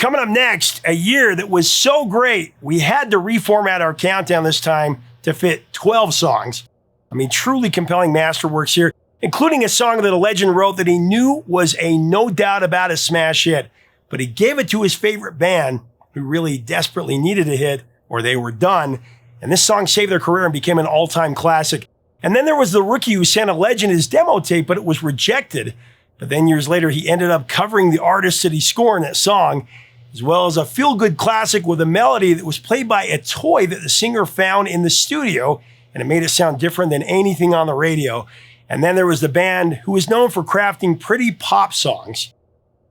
Coming up next, a year that was so great, we had to reformat our countdown this time to fit 12 songs. I mean, truly compelling masterworks here, including a song that a legend wrote that he knew was a no doubt about a smash hit, but he gave it to his favorite band who really desperately needed a hit or they were done. And this song saved their career and became an all-time classic. And then there was the rookie who sent a legend his demo tape, but it was rejected. But then years later, he ended up covering the artist that he scorned that song, as well as a feel-good classic with a melody that was played by a toy that the singer found in the studio, and it made it sound different than anything on the radio. And then there was the band who was known for crafting pretty pop songs.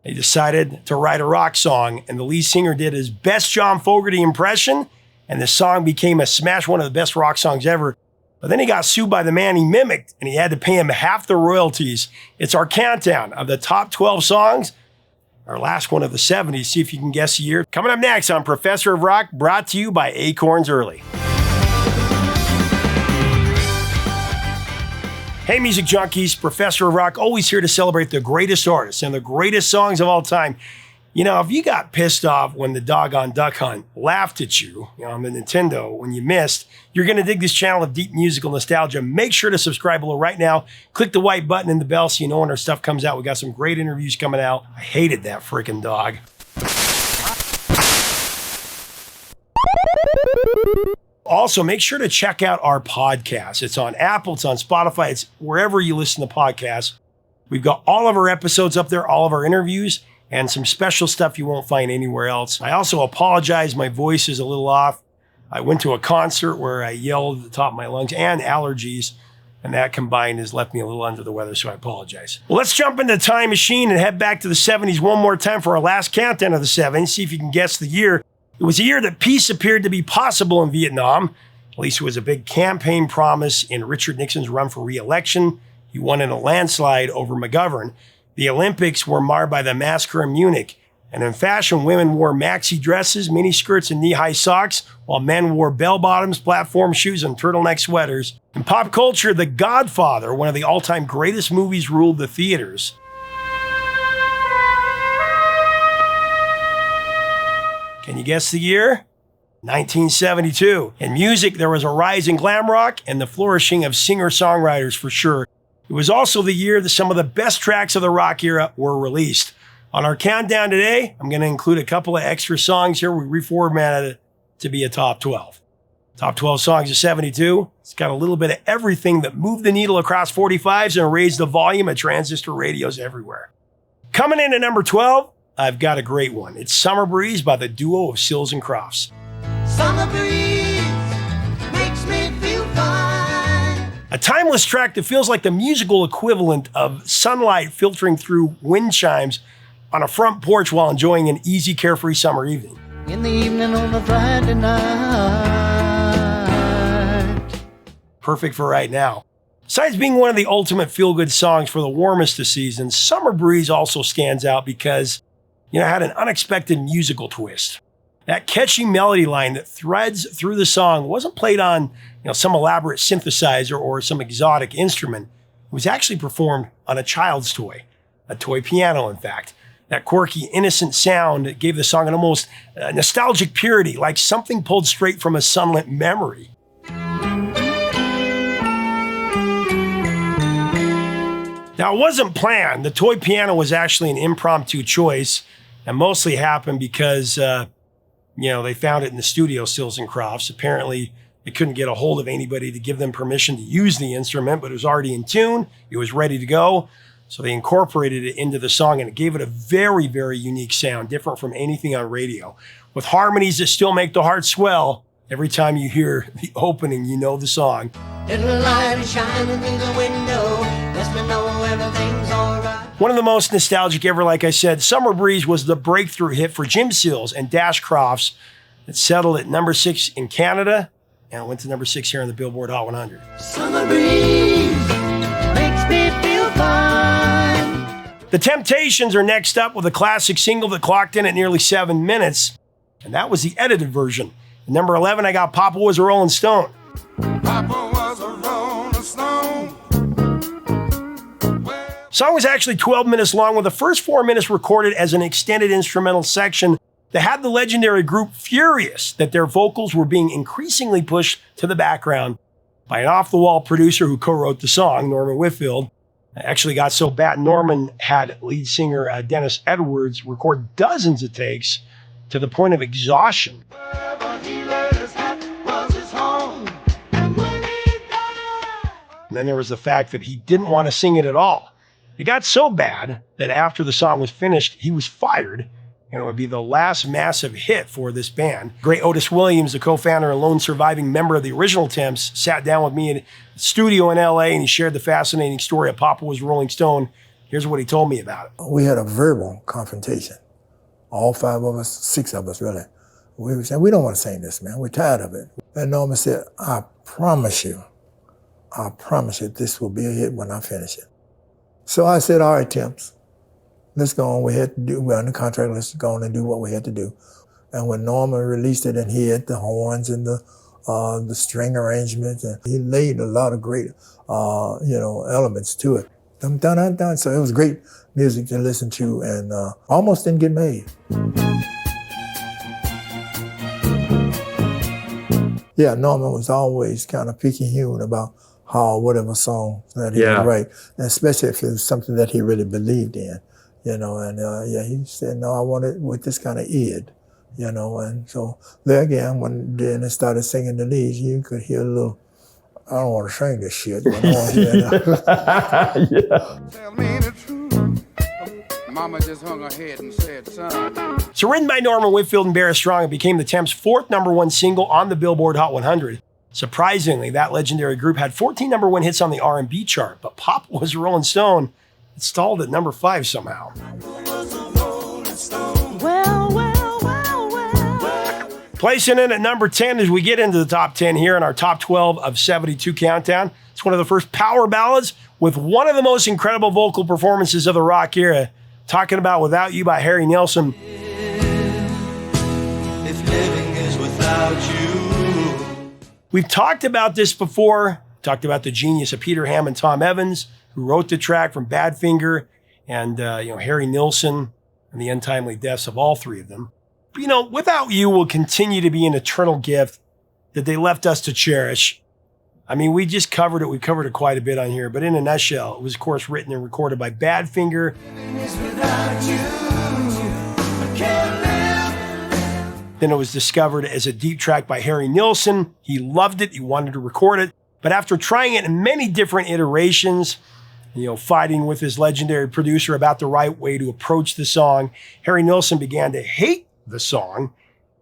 They decided to write a rock song, and the lead singer did his best John Fogerty impression, and the song became a smash, one of the best rock songs ever. But then he got sued by the man he mimicked, and he had to pay him half the royalties. It's our countdown of the top 12 songs, our last one of the 70s. See if you can guess the year. Coming up next on Professor of Rock, brought to you by Acorns Early. Hey, music junkies, Professor of Rock, always here to celebrate the greatest artists and the greatest songs of all time. You know, if you got pissed off when the doggone Duck Hunt laughed at you, on the Nintendo when you missed, you're going to dig this channel of deep musical nostalgia. Make sure to subscribe below right now. Click the white button and the bell so you know when our stuff comes out. We got some great interviews coming out. I hated that freaking dog. Also, make sure to check out our podcast. It's on Apple, it's on Spotify, it's wherever you listen to podcasts. We've got all of our episodes up there, all of our interviews, and some special stuff you won't find anywhere else. I also apologize, my voice is a little off. I went to a concert where I yelled at the top of my lungs and allergies, and that combined has left me a little under the weather, so I apologize. Well, let's jump into the time machine and head back to the 70s one more time for our last countdown of the 70s. See if you can guess the year. It was a year that peace appeared to be possible in Vietnam. At least it was a big campaign promise in Richard Nixon's run for re-election. He won in a landslide over McGovern. The Olympics were marred by the massacre in Munich. And in fashion, women wore maxi dresses, mini skirts, and knee-high socks, while men wore bell-bottoms, platform shoes, and turtleneck sweaters. In pop culture, The Godfather, one of the all-time greatest movies, ruled the theaters. Can you guess the year? 1972. In music, there was a rise in glam rock and the flourishing of singer-songwriters for sure. It was also the year that some of the best tracks of the rock era were released. On our countdown today, I'm going to include a couple of extra songs here. We reformatted it to be a top 12. Top 12 songs of 72. It's got a little bit of everything that moved the needle across 45s and raised the volume of transistor radios everywhere. Coming in at number 12, I've got a great one. It's Summer Breeze by the duo of Seals Crofts. Summer breeze makes me feel fine. A timeless track that feels like the musical equivalent of sunlight filtering through wind chimes on a front porch while enjoying an easy, carefree summer evening. In the evening on a Friday night. Perfect for right now. Besides being one of the ultimate feel-good songs for the warmest of seasons, Summer Breeze also stands out because, it had an unexpected musical twist. That catchy melody line that threads through the song wasn't played on, some elaborate synthesizer or some exotic instrument. It was actually performed on a child's toy, a toy piano, in fact. That quirky, innocent sound gave the song an almost nostalgic purity, like something pulled straight from a sunlit memory. Now, it wasn't planned. The toy piano was actually an impromptu choice, and mostly happened because, they found it in the studio, Seals Crofts. Apparently, they couldn't get a hold of anybody to give them permission to use the instrument, but it was already in tune. It was ready to go. So they incorporated it into the song, and it gave it a very, very unique sound, different from anything on radio, with harmonies that still make the heart swell. Every time you hear the opening, you know the song. Little light is shining through the window, lets me know everything's alright. One of the most nostalgic ever, like I said, Summer Breeze was the breakthrough hit for Jim Seals and Dash Crofts. It settled at number 6 in Canada, and it went to number 6 here on the Billboard Hot 100. Summer breeze makes me feel fine. The Temptations are next up with a classic single that clocked in at nearly 7 minutes, and that was the edited version. At number 11, I got Papa Was a Rolling Stone. Papa was a rolling stone. The song was actually 12 minutes long, with the first 4 minutes recorded as an extended instrumental section that had the legendary group furious that their vocals were being increasingly pushed to the background by an off-the-wall producer who co-wrote the song, Norman Whitfield. It actually got so bad, Norman had lead singer Dennis Edwards record dozens of takes to the point of exhaustion. And then there was the fact that he didn't want to sing it at all. It got so bad that after the song was finished, he was fired, and it would be the last massive hit for this band. Great Otis Williams, the co-founder and lone surviving member of the original Temps, sat down with me in the studio in LA, and he shared the fascinating story of Papa Was Rolling Stone. Here's what he told me about it. We had a verbal confrontation. All 5 of us, 6 of us really. We were saying, we don't want to sing this, man. We're tired of it. And Norman said, I promise you, this will be a hit when I finish it. So I said, all right, Temps, let's go on. We're under contract, let's go on and do what we had to do. And when Norman released it and he had the horns and the string arrangements, and he laid a lot of great, elements to it. Dun, dun, dun, dun. So it was great music to listen to, and almost didn't get made. Yeah, Norman was always kind of picayune about whatever song that he would write, and especially if it was something that he really believed in, and he said, no, I want it with this kind of id, and so there again, when Dennis started singing the leads, you could hear a little, I don't want to sing this shit, but I want to hear it. Tell me the truth. Mama just hung her head and said, son. So written by Norman Whitfield and Bear Strong, it became the Temps' 4th #1 single on the Billboard Hot 100. Surprisingly, that legendary group had 14 #1 hits on the R&B chart, but Papa Was Rolling Stone stalled at number 5 somehow. Placing in at number 10 as we get into the top 10 here in our top 12 of 72 countdown. It's one of the first power ballads with one of the most incredible vocal performances of the rock era. Talking about Without You by Harry Nilsson. If living is without you. We've talked about this before. Talked about the genius of Peter Ham and Tom Evans, who wrote the track from Badfinger, and Harry Nilsson, and the untimely deaths of all 3 of them. But, Without You will continue to be an eternal gift that they left us to cherish. I mean, we just covered it. We covered it quite a bit on here, but in a nutshell, it was, of course, written and recorded by Badfinger. Then it was discovered as a deep track by Harry Nilsson. He loved it. He wanted to record it. But after trying it in many different iterations, fighting with his legendary producer about the right way to approach the song, Harry Nilsson began to hate the song.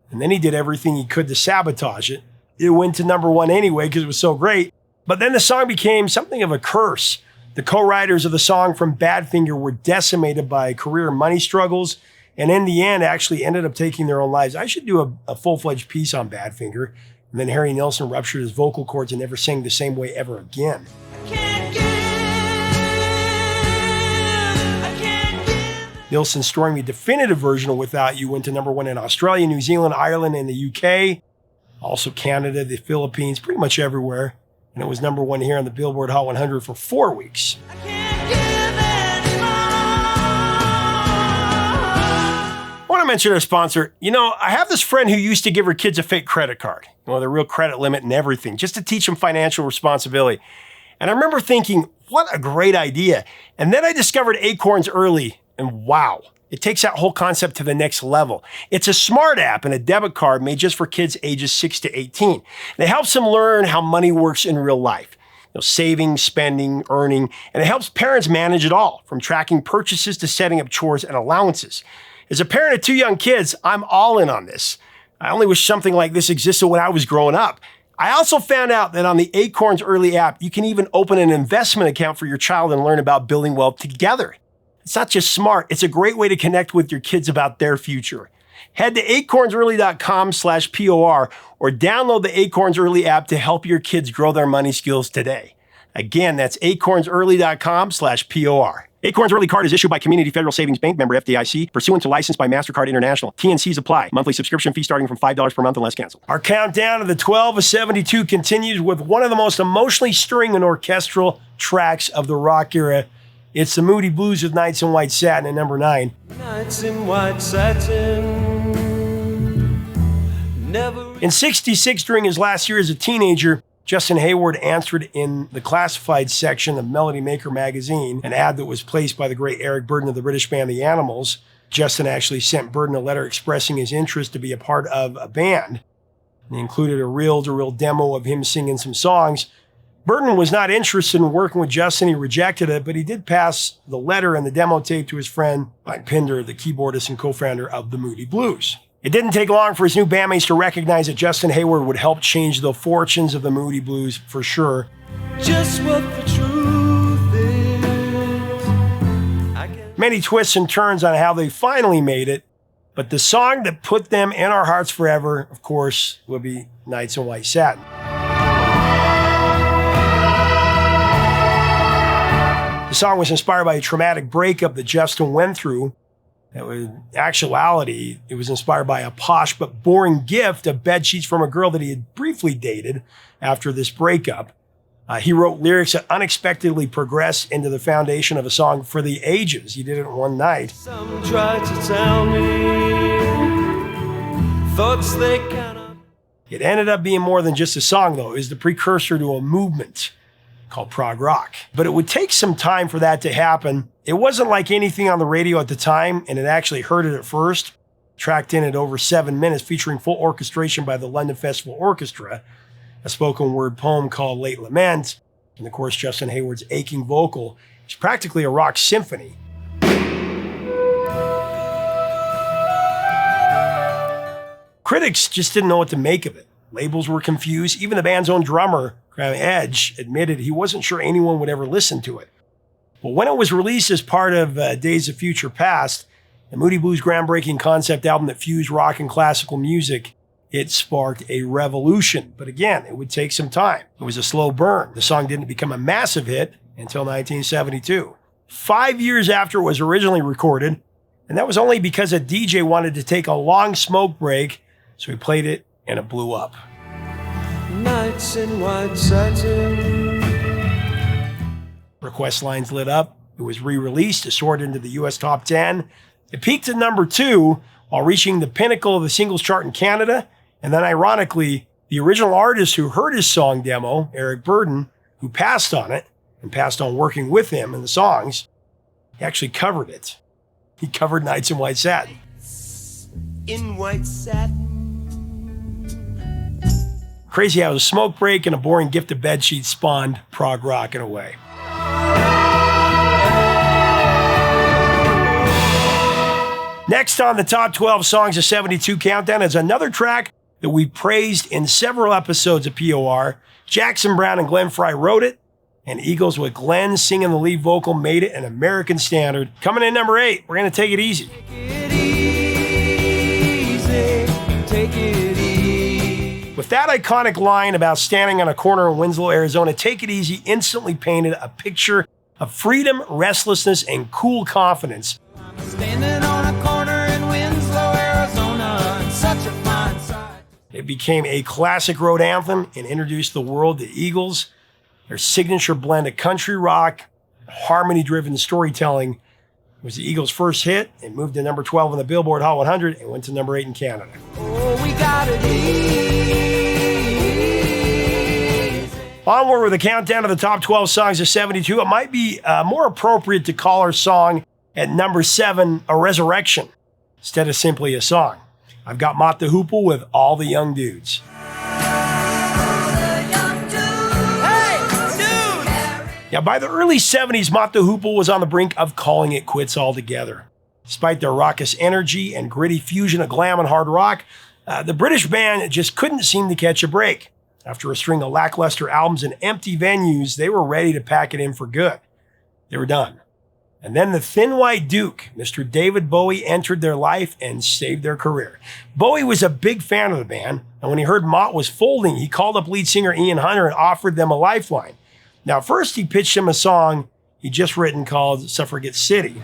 And then he did everything he could to sabotage it. It went to #1 anyway because it was so great. But then the song became something of a curse. The co-writers of the song from Badfinger were decimated by career money struggles, and in the end actually ended up taking their own lives. I should do a full-fledged piece on Badfinger. And then Harry Nilsson ruptured his vocal cords and never sang the same way ever again. Nilsson's storing the definitive version of Without You went to #1 in Australia, New Zealand, Ireland, and the UK. Also Canada, the Philippines, pretty much everywhere. And it was #1 here on the Billboard Hot 100 for 4 weeks. I want to mention our sponsor. I have this friend who used to give her kids a fake credit card, the real credit limit and everything, just to teach them financial responsibility. And I remember thinking, what a great idea. And then I discovered Acorns Early, and wow, it takes that whole concept to the next level. It's a smart app and a debit card made just for kids ages 6 to 18. And it helps them learn how money works in real life. Saving, spending, earning, and it helps parents manage it all, from tracking purchases to setting up chores and allowances. As a parent of 2 young kids, I'm all in on this. I only wish something like this existed when I was growing up. I also found out that on the Acorns Early app, you can even open an investment account for your child and learn about building wealth together. It's not just smart, it's a great way to connect with your kids about their future. Head to acornsearly.com/POR or download the Acorns Early app to help your kids grow their money skills today. Again, that's acornsearly.com/POR. Acorns Early Card is issued by Community Federal Savings Bank, member FDIC, pursuant to license by MasterCard International. T&Cs apply. Monthly subscription fee starting from $5 per month unless canceled. Our countdown of the 12 of 72 continues with one of the most emotionally stirring and orchestral tracks of the rock era. It's the Moody Blues with Nights in White Satin at #9. Nights in white satin. In '66, during his last year as a teenager, Justin Hayward answered in the classified section of Melody Maker magazine, an ad that was placed by the great Eric Burdon of the British band The Animals. Justin actually sent Burdon a letter expressing his interest to be a part of a band. And he included a reel-to-reel demo of him singing some songs. Burdon was not interested in working with Justin. He rejected it, but he did pass the letter and the demo tape to his friend Mike Pinder, the keyboardist and co-founder of the Moody Blues. It didn't take long for his new bandmates to recognize that Justin Hayward would help change the fortunes of the Moody Blues for sure. Just what the truth is. Many twists and turns on how they finally made it, but the song that put them in our hearts forever, of course, would be Nights in White Satin. The song was inspired by a traumatic breakup that Justin went through. In actuality, it was inspired by a posh but boring gift of bedsheets from a girl that he had briefly dated after this breakup. He wrote lyrics that unexpectedly progressed into the foundation of a song for the ages. He did it in one night. Some tried to tell me thoughts they cannot. It ended up being more than just a song, though. It was the precursor to a movement called prog rock. But it would take some time for that to happen. It wasn't like anything on the radio at the time, and it actually heard it at first. Tracked in at over 7 minutes, featuring full orchestration by the London Festival Orchestra, a spoken word poem called Late Lament, and of course Justin Hayward's aching vocal. It's practically a rock symphony. Critics just didn't know what to make of it. Labels were confused. Even the band's own drummer, Graham Edge, admitted he wasn't sure anyone would ever listen to it. But when it was released as part of Days of Future Past, the Moody Blues' groundbreaking concept album that fused rock and classical music, it sparked a revolution. But again, it would take some time. It was a slow burn. The song didn't become a massive hit until 1972. 5 years after it was originally recorded, and that was only because a DJ wanted to take a long smoke break, so he played it and it blew up. Nights in white satin. Request lines lit up. It was re-released, it soared into the US top 10. It peaked at number 2 while reaching the pinnacle of the singles chart in Canada. And then ironically, the original artist who heard his song demo, Eric Burdon, who passed on it and passed on working with him in the songs, he actually covered it. He covered Nights in White Satin. In white satin. Crazy how a smoke break and a boring gift of bedsheets spawned prog rock in a way. Next on the top 12 songs of 72 countdown is another track that we praised in several episodes of POR. Jackson Browne and Glenn Frey wrote it, and Eagles with Glenn singing the lead vocal made it an American standard. Coming in number 8, we're going to Take It Easy. Take it easy. Take it easy. With that iconic line about standing on a corner in Winslow, Arizona, Take It Easy instantly painted a picture of freedom, restlessness, and cool confidence. Standing on a corner in Winslow, Arizona, in such a fine sight. It became a classic road anthem and introduced the world to Eagles. Their signature blend of country rock, harmony-driven storytelling was the Eagles' first hit. It moved to number 12 on the Billboard Hot 100 and went to number 8 in Canada. Oh, we got it easy. Onward with a countdown of the top 12 songs of 72. It might be more appropriate to call our song at number 7 a resurrection instead of simply a song. I've got Mott the Hoople with All the Young Dudes. Now, by the early 70s, Mott the Hoople was on the brink of calling it quits altogether. Despite their raucous energy and gritty fusion of glam and hard rock, the British band just couldn't seem to catch a break. After a string of lackluster albums and empty venues, they were ready to pack it in for good. They were done. And then the Thin White Duke, Mr. David Bowie, entered their life and saved their career. Bowie was a big fan of the band, and when he heard Mott was folding, he called up lead singer Ian Hunter and offered them a lifeline. Now, first he pitched him a song he'd just written called Suffragette City.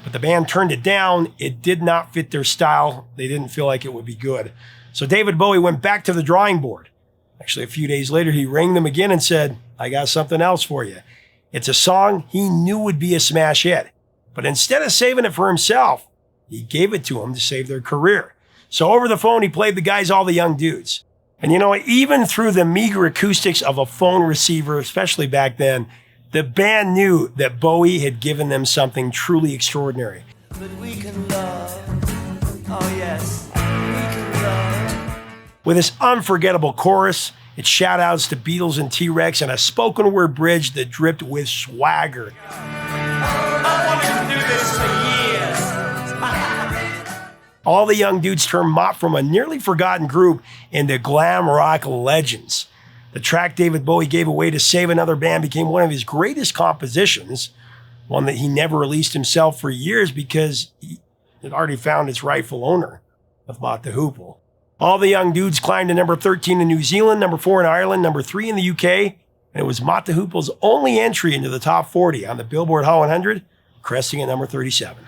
But the band turned it down. It did not fit their style. They didn't feel like it would be good. So David Bowie went back to the drawing board. Actually, a few days later, he rang them again and said, I got something else for you. It's a song he knew would be a smash hit. But instead of saving it for himself, he gave it to them to save their career. So over the phone, he played the guys All the Young Dudes. And you know what? Even through the meager acoustics of a phone receiver, especially back then, the band knew that Bowie had given them something truly extraordinary. But we can love. Oh yes, we can love. With this unforgettable chorus, it's shout-outs to Beatles and T-Rex and a spoken word bridge that dripped with swagger. I wanted to do this for years. All the Young Dudes turned Mott from a nearly forgotten group into glam rock legends. The track David Bowie gave away to save another band became one of his greatest compositions, one that he never released himself for years because he had already found its rightful owner with Mott the Hoople. All the Young Dudes climbed to number 13 in New Zealand, number 4 in Ireland, number 3 in the UK, and it was Mott the Hoople's only entry into the top 40 on the Billboard Hot 100, cresting at number 37.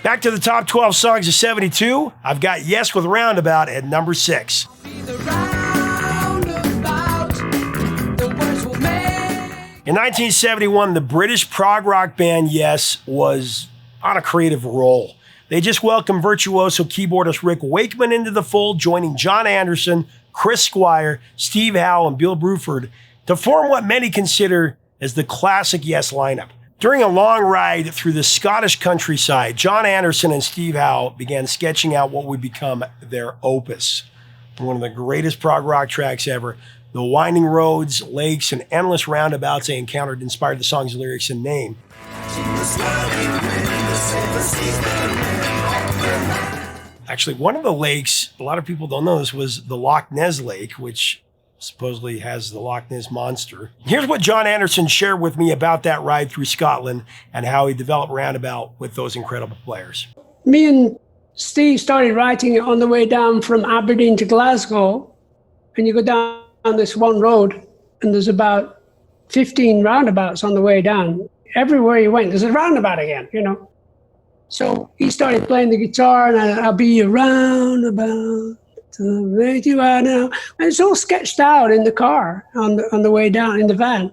Back to the top 12 songs of 72, I've got Yes with Roundabout at number 6. In 1971, the British prog rock band Yes was on a creative roll. They just welcomed virtuoso keyboardist Rick Wakeman into the fold, joining John Anderson, Chris Squire, Steve Howe, and Bill Bruford to form what many consider as the classic Yes lineup. During a long ride through the Scottish countryside, John Anderson and Steve Howe began sketching out what would become their opus. One of the greatest prog rock tracks ever, the winding roads, lakes, and endless roundabouts they encountered inspired the song's lyrics and name. Actually, one of the lakes, a lot of people don't know this, was the Loch Ness Lake, which supposedly has the Loch Ness Monster. Here's what John Anderson shared with me about that ride through Scotland and how he developed Roundabout with those incredible players. Me and Steve started writing it on the way down from Aberdeen to Glasgow, and you go down this one road, and there's about 15 roundabouts on the way down. Everywhere you went, there's a roundabout again, you know. So he started playing the guitar, and I'll be a roundabout to make you out now. And it's all sketched out in the car on the way down in the van.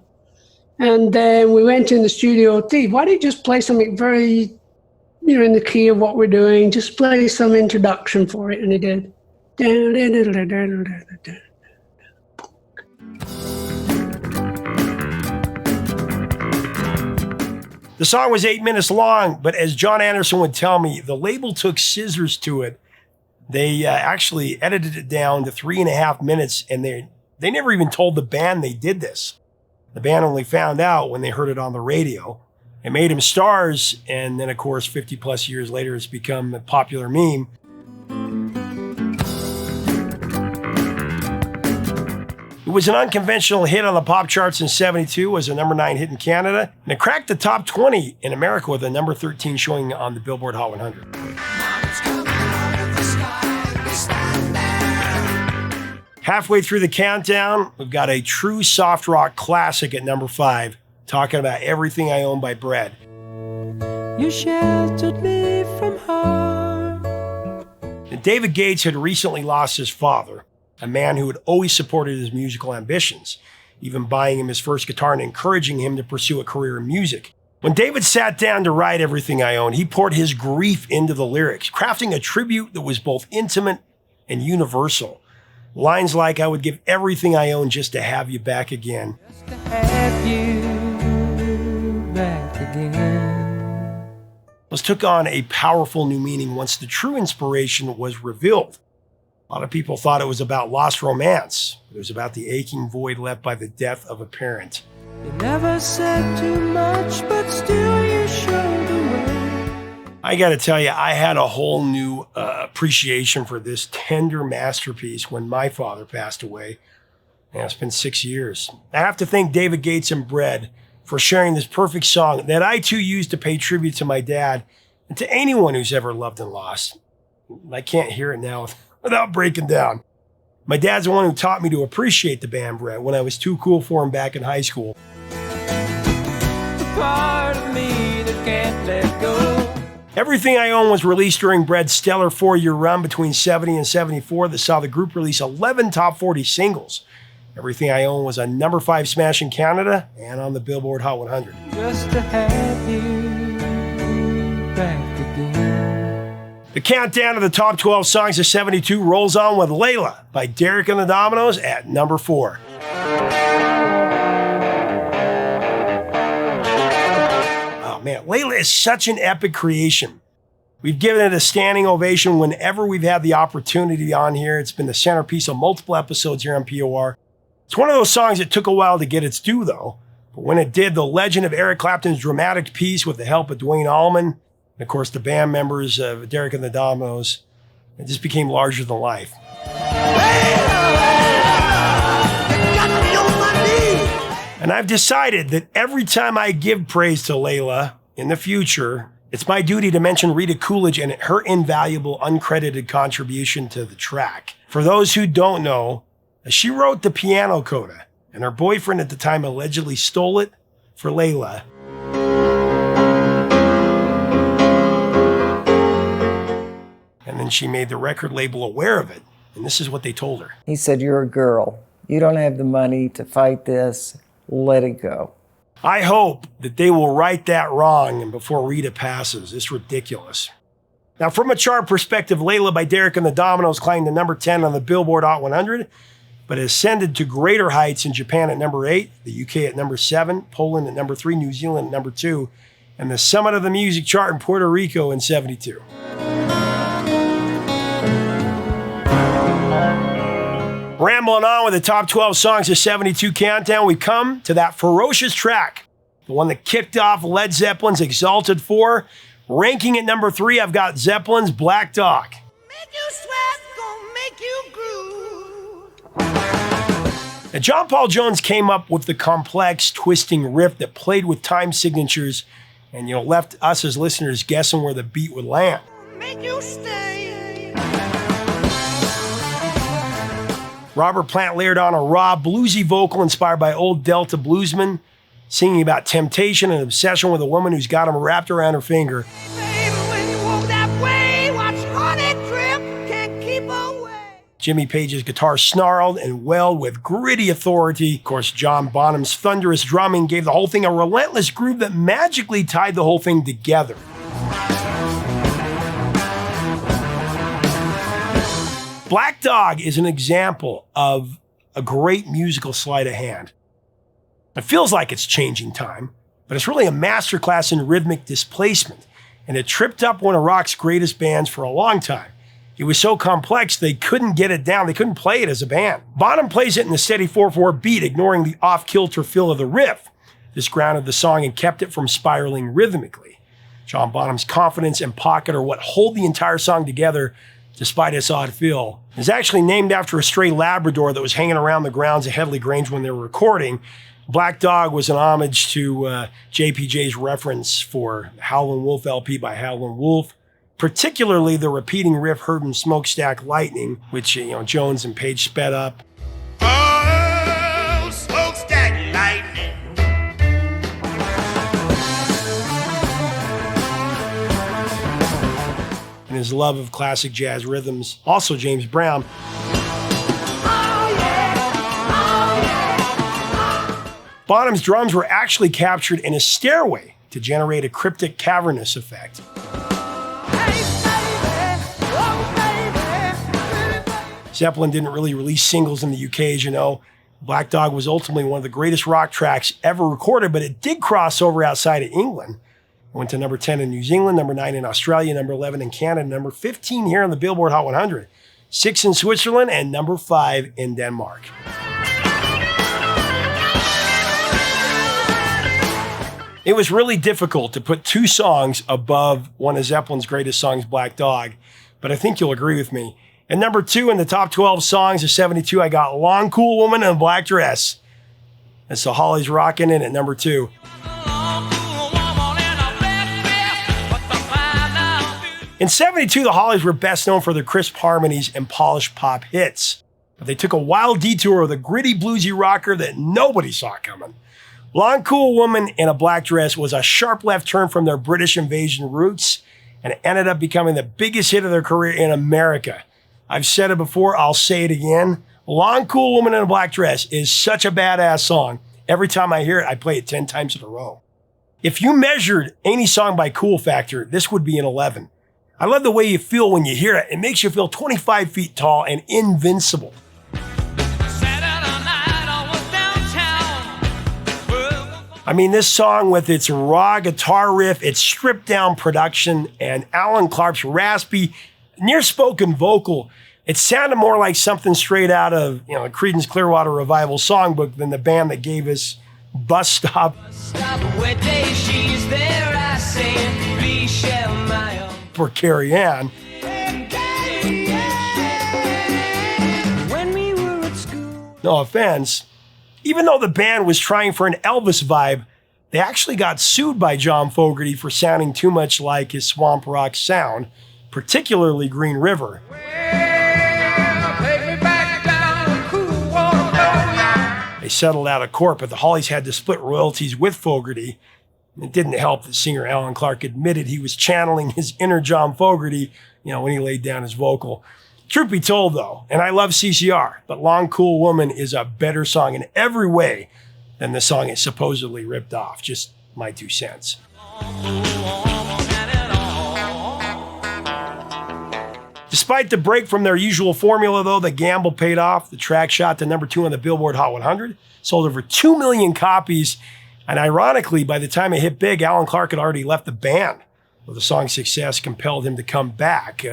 And then we went in the studio. Steve, why don't you just play something very, in the key of what we're doing? Just play some introduction for it, and he did. The song was 8 minutes long, but as John Anderson would tell me, the label took scissors to it. They actually edited it down to 3.5 minutes, and they never even told the band they did this. The band only found out when they heard it on the radio. It made them stars, and then, of course, 50 plus years later, it's become a popular meme. It was an unconventional hit on the pop charts in 72, was a number 9 hit in Canada, and it cracked the top 20 in America with a number 13 showing on the Billboard Hot 100. Halfway through the countdown, we've got a true soft rock classic at number 5, talking about Everything I Own by Bread. You sheltered me from harm. And David Gates had recently lost his father, a man who had always supported his musical ambitions, even buying him his first guitar and encouraging him to pursue a career in music. When David sat down to write Everything I Own, he poured his grief into the lyrics, crafting a tribute that was both intimate and universal. Lines like, "I would give everything I own just to have you back again." Just to have you back again. Those took on a powerful new meaning once the true inspiration was revealed. A lot of people thought it was about lost romance. It was about the aching void left by the death of a parent. You never said too much, but still you showed the way. I got to tell you, I had a whole new appreciation for this tender masterpiece when my father passed away. And it's been 6 years. I have to thank David Gates and Bread for sharing this perfect song that I too used to pay tribute to my dad and to anyone who's ever loved and lost. I can't hear it now without breaking down. My dad's the one who taught me to appreciate the band Bread when I was too cool for him back in high school. The part of me that can't let go. Everything I Own was released during Bread's stellar 4-year run between 70 and 74 that saw the group release 11 top 40 singles, Everything I Own was a number 5 smash in Canada and on the Billboard Hot 100. Just to have you back again. The countdown of the top 12 songs of 72 rolls on with Layla by Derek and the Dominoes at number 4. Oh man, Layla is such an epic creation. We've given it a standing ovation whenever we've had the opportunity on here. It's been the centerpiece of multiple episodes here on POR. It's one of those songs that took a while to get its due, though. But when it did, the legend of Eric Clapton's dramatic piece with the help of Dwayne Allman, and of course the band members of Derek and the Dominoes, it just became larger than life. And I've decided that every time I give praise to Layla in the future, it's my duty to mention Rita Coolidge and her invaluable uncredited contribution to the track. For those who don't know, she wrote the piano coda, and her boyfriend at the time allegedly stole it for Layla. And then she made the record label aware of it, and this is what they told her. He said, "You're a girl. You don't have the money to fight this. Let it go." I hope that they will right that wrong and before Rita passes. It's ridiculous. Now, from a chart perspective, Layla by Derek and the Dominoes climbed to number 10 on the Billboard Hot 100, but ascended to greater heights in Japan at number 8, the UK at number 7, Poland at number 3, New Zealand at number 2, and the summit of the music chart in Puerto Rico in 72. Rambling on with the top 12 songs of 72 countdown, we come to that ferocious track, the one that kicked off Led Zeppelin's Exalted 4. Ranking at number 3, I've got Zeppelin's Black Dog. Make you sweat, gonna make you groove. Now, John Paul Jones came up with the complex, twisting riff that played with time signatures and, left us as listeners guessing where the beat would land. Make you stay. Robert Plant layered on a raw, bluesy vocal inspired by old Delta bluesmen, singing about temptation and obsession with a woman who's got him wrapped around her finger. Baby, when you walk that way, watch honey drip, can't keep away. Jimmy Page's guitar snarled and wailed with gritty authority. Of course, John Bonham's thunderous drumming gave the whole thing a relentless groove that magically tied the whole thing together. Black Dog is an example of a great musical sleight of hand. It feels like it's changing time, but it's really a masterclass in rhythmic displacement, and it tripped up one of rock's greatest bands for a long time. It was so complex they couldn't get it down, they couldn't play it as a band. Bonham plays it in the steady 4/4 beat, ignoring the off-kilter feel of the riff. This grounded the song and kept it from spiraling rhythmically. John Bonham's confidence and pocket are what hold the entire song together, despite its odd feel. It's actually named after a stray Labrador that was hanging around the grounds of Headley Grange when they were recording. Black Dog was an homage to JPJ's reference for Howlin' Wolf LP by Howlin' Wolf, particularly the repeating riff heard in Smokestack Lightning, which Jones and Page sped up. Oh, smokestack lightning. And his love of classic jazz rhythms, also James Brown. Bonham's drums were actually captured in a stairway to generate a cryptic, cavernous effect. Zeppelin didn't really release singles in the UK, as you know. Black Dog was ultimately one of the greatest rock tracks ever recorded, but it did cross over outside of England. It went to number 10 in New Zealand, number 9 in Australia, number 11 in Canada, number 15 here on the Billboard Hot 100, 6 in Switzerland, and number 5 in Denmark. It was really difficult to put two songs above one of Zeppelin's greatest songs, Black Dog, but I think you'll agree with me. At number 2 in the top 12 songs of 72, I got Long Cool Woman in a Black Dress. That's the Hollies rocking it at number 2. In 72, the Hollies were best known for their crisp harmonies and polished pop hits, but they took a wild detour with a gritty bluesy rocker that nobody saw coming. Long Cool Woman in a Black Dress was a sharp left turn from their British invasion roots, and it ended up becoming the biggest hit of their career in America. I've said it before, I'll say it again. Long Cool Woman in a Black Dress is such a badass song. Every time I hear it, I play it 10 times in a row. If you measured any song by cool factor, this would be an 11. I love the way you feel when you hear it. It makes you feel 25 feet tall and invincible. I mean, this song with its raw guitar riff, its stripped down production, and Alan Clark's raspy, near-spoken vocal, it sounded more like something straight out of, a Creedence Clearwater Revival songbook than the band that gave us Bus Stop. For Carrie Ann. No offense. Even though the band was trying for an Elvis vibe, they actually got sued by John Fogerty for sounding too much like his swamp rock sound, particularly Green River. They settled out of court, but the Hollies had to split royalties with Fogerty. It didn't help that singer Alan Clark admitted he was channeling his inner John Fogerty, when he laid down his vocal. Truth be told, though, and I love CCR, but Long Cool Woman is a better song in every way than the song it supposedly ripped off. Just my 2 cents. Despite the break from their usual formula, though, the gamble paid off. The track shot to number 2 on the Billboard Hot 100, sold over 2 million copies, and ironically, by the time it hit big, Alan Clark had already left the band. Well, the song's success compelled him to come back.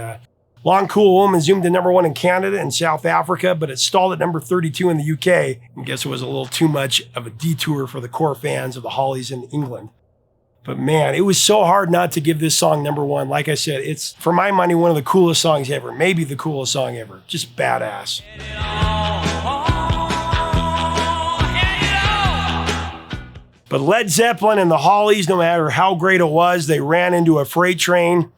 Long Cool Woman zoomed to number 1 in Canada and South Africa, but it stalled at number 32 in the UK. I guess it was a little too much of a detour for the core fans of the Hollies in England. But man, it was so hard not to give this song number 1. Like I said, it's, for my money, one of the coolest songs ever. Maybe the coolest song ever. Just badass. But Led Zeppelin and the Hollies, no matter how great it was, they ran into a freight train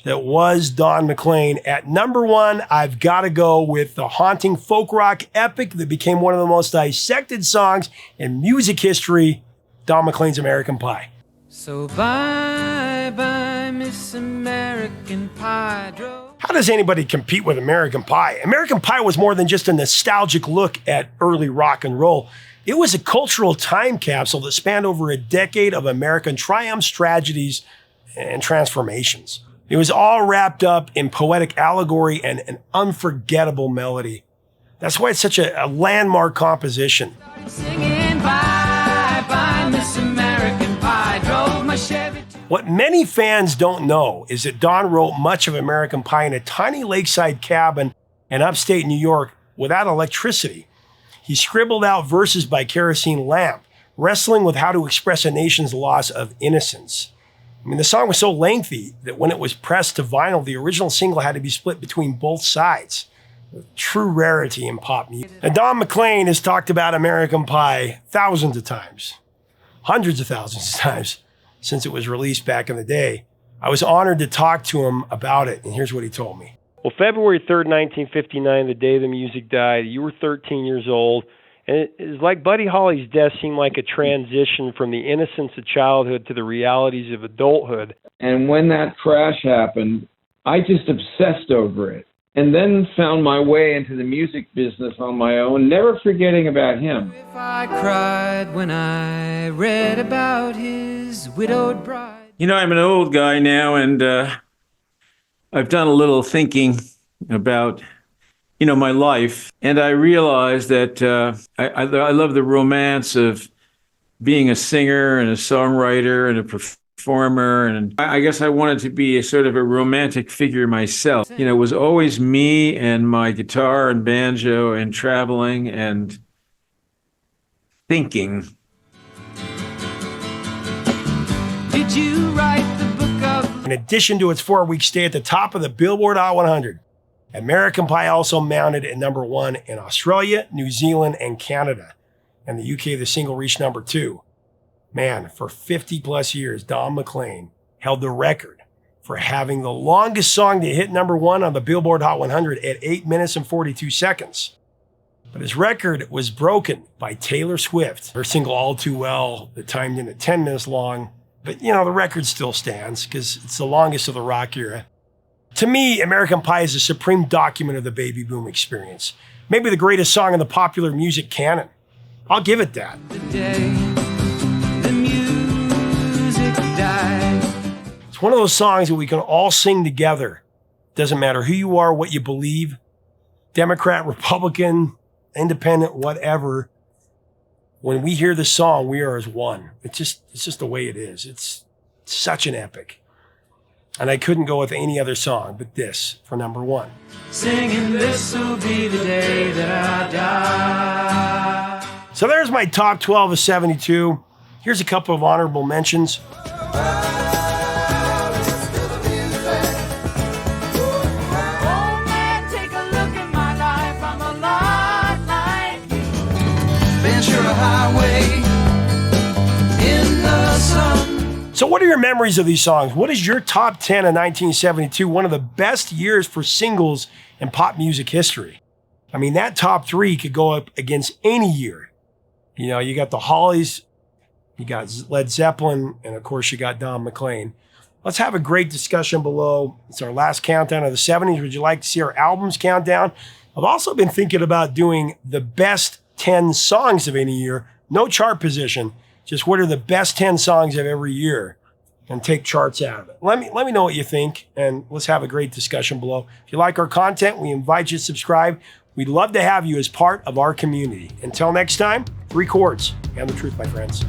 that was Don McLean. At number 1, I've got to go with the haunting folk rock epic that became one of the most dissected songs in music history, Don McLean's American Pie. So bye-bye, Miss American Pie. How does anybody compete with American Pie? American Pie was more than just a nostalgic look at early rock and roll. It was a cultural time capsule that spanned over a decade of American triumphs, tragedies, and transformations. It was all wrapped up in poetic allegory and an unforgettable melody. That's why it's such a landmark composition. Singing bye-bye, Miss American Pie. Drove my Chevy. What many fans don't know is that Don wrote much of American Pie in a tiny lakeside cabin in upstate New York without electricity. He scribbled out verses by kerosene lamp, wrestling with how to express a nation's loss of innocence. I mean, the song was so lengthy that when it was pressed to vinyl, the original single had to be split between both sides. A true rarity in pop music. And Don McLean has talked about American Pie thousands of times, hundreds of thousands of times since it was released back in the day. I was honored to talk to him about it, and here's what he told me. Well, February 3rd, 1959, the day the music died, you were 13 years old, and it was like Buddy Holly's death seemed like a transition from the innocence of childhood to the realities of adulthood. And when that crash happened, I just obsessed over it, and then found my way into the music business on my own, never forgetting about him. If I cried when I read about his widowed bride. I'm an old guy now, and I've done a little thinking about, my life. And I realized that I love the romance of being a singer and a songwriter and a performer. And I guess I wanted to be a sort of a romantic figure myself. It was always me and my guitar and banjo and traveling and thinking. Did you write the book of... In addition to its 4-week stay at the top of the Billboard Hot 100, American Pie also mounted at number 1 in Australia, New Zealand, and Canada. In the UK, the single reached number 2. Man, for 50 plus years, Don McLean held the record for having the longest song to hit number 1 on the Billboard Hot 100 at 8 minutes and 42 seconds. But his record was broken by Taylor Swift. Her single All Too Well that timed in at 10 minutes long. But, the record still stands because it's the longest of the rock era. To me, American Pie is a supreme document of the baby boom experience. maybe the greatest song in the popular music canon. I'll give it that. The music died. It's one of those songs that we can all sing together. Doesn't matter who you are, what you believe, Democrat, Republican, independent, whatever. When we hear the song, we are as one. It's just the way it is. It's such an epic. And I couldn't go with any other song but this for number one. Singing this'll be the day that I die. So there's my top 12 of 72. Here's a couple of honorable mentions. Highway in the sun. So what are your memories of these songs? What is your top 10 of 1972? One of the best years for singles in pop music history. I mean, that top three could go up against any year. You know, you got the Hollies, you got Led Zeppelin, and of course you got Don McLean. Let's have a great discussion below. It's our last countdown of the 70s. Would you like to see our albums countdown? I've also been thinking about doing the best 10 songs of any year. No chart position. Just what are the best 10 songs of every year and take charts out of it. Let me know what you think, and let's have a great discussion below. If you like our content, we invite you to subscribe. We'd love to have you as part of our community. Until next time, 3 chords and the truth, my friends.